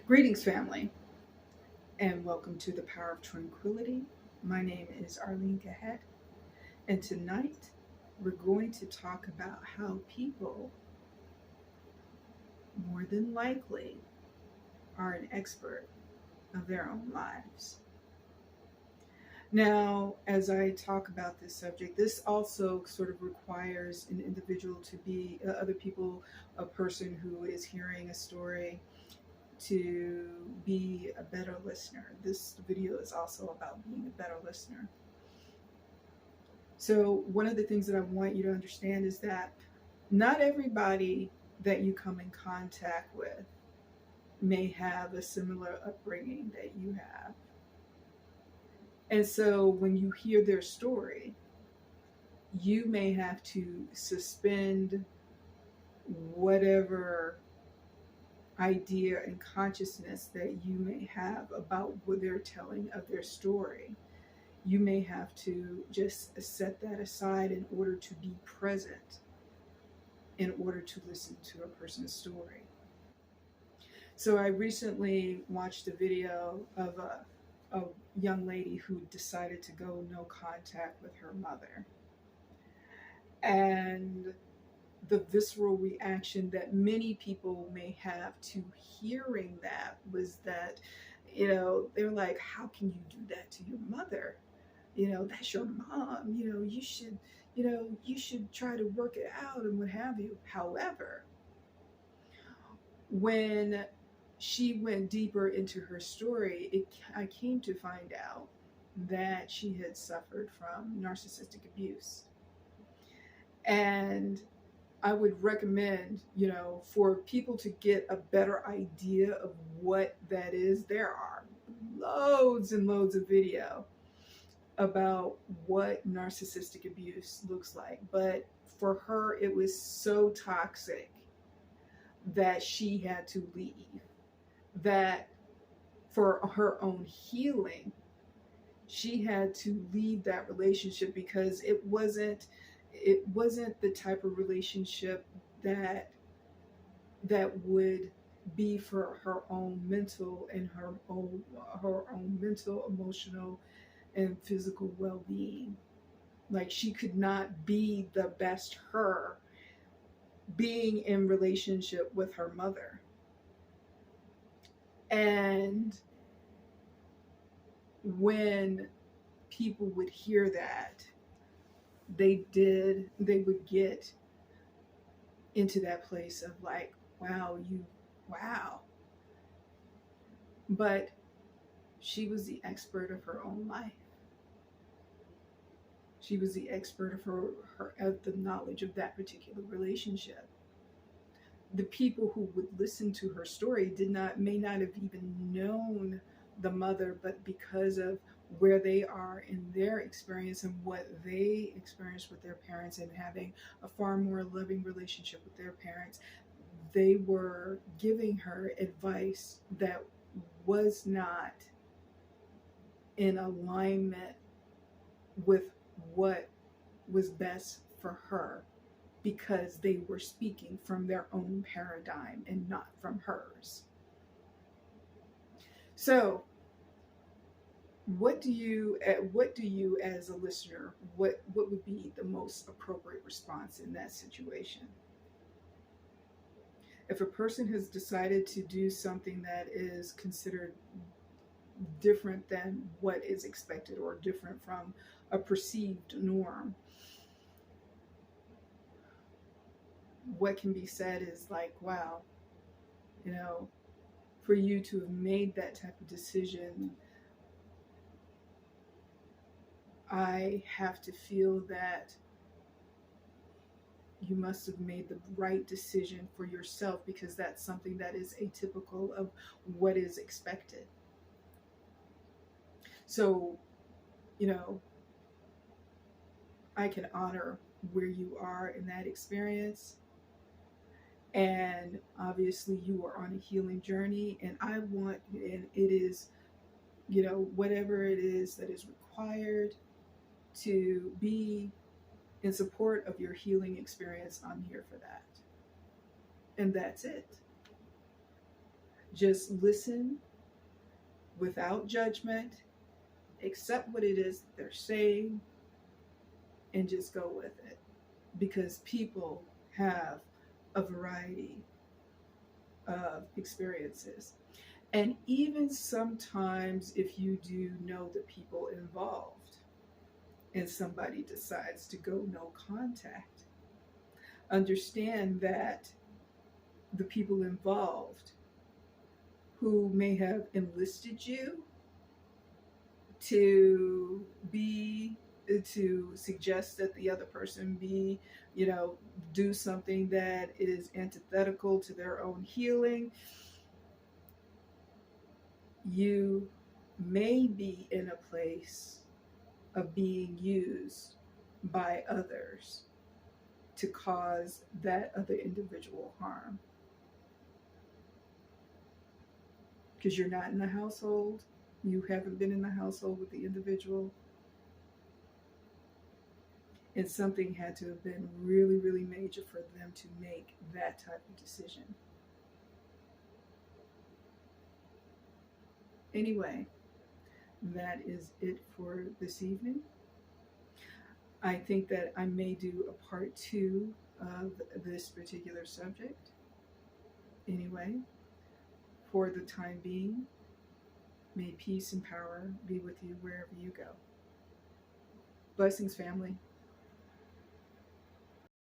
Greetings, family, and welcome to the Power of Tranquility. My name is Arlene, and tonight we're going to talk about how people, more than likely, are an expert of their own lives. Now, as I talk about this subject, this also sort of requires an individual to be, other people, a person who is hearing a story to be a better listener. This video is also about being a better listener. So, one of the things that I want you to understand is that not everybody that you come in contact with may have a similar upbringing that you have. And so, when you hear their story, you may have to suspend whatever idea and consciousness that you may have about what they're telling of their story. You may have to just set that aside in order to be present, in order to listen to a person's story. So I recently watched a video of a young lady who decided to go no contact with her mother. And the visceral reaction that many people may have to hearing that was that, they're like, how can you do that to your mother? That's your mom. You should try to work it out and what have you. However, when she went deeper into her story, I came to find out that she had suffered from narcissistic abuse. And I would recommend, for people to get a better idea of what that is. There are loads and loads of video about what narcissistic abuse looks like. But for her, it was so toxic that she had to leave. That for her own healing, she had to leave that relationship because it wasn't the type of relationship that would be for her own mental and her own mental, emotional, and physical well-being. Like, she could not be the best her being in relationship with her mother. And when people would hear that, they would get into that place of like, wow. But she was the expert of her own life. She was the expert of the knowledge of that particular relationship. The people who would listen to her story may not have even known the mother, but because of where they are in their experience and what they experienced with their parents and having a far more loving relationship with their parents, they were giving her advice that was not in alignment with what was best for her, because they were speaking from their own paradigm and not from hers. So what do you as a listener, what would be the most appropriate response in that situation? If a person has decided to do something that is considered different than what is expected or different from a perceived norm, what can be said is like, wow, for you to have made that type of decision, I have to feel that you must have made the right decision for yourself, because that's something that is atypical of what is expected. So, I can honor where you are in that experience. And obviously you are on a healing journey, and it is, whatever it is that is required to be in support of your healing experience, I'm here for that. And that's it. Just listen without judgment, accept what it is they're saying, and just go with it. Because people have a variety of experiences. And even sometimes, if you do know the people involved and somebody decides to go no contact, understand that the people involved who may have enlisted you to suggest that the other person do something that is antithetical to their own healing, you may be in a place of being used by others to cause that other individual harm. Because you're not in the household, you haven't been in the household with the individual, and something had to have been really, really major for them to make that type of decision. Anyway, that is it for this evening. I think that I may do a part 2 of this particular subject. Anyway, for the time being, may peace and power be with you wherever you go. Blessings, family.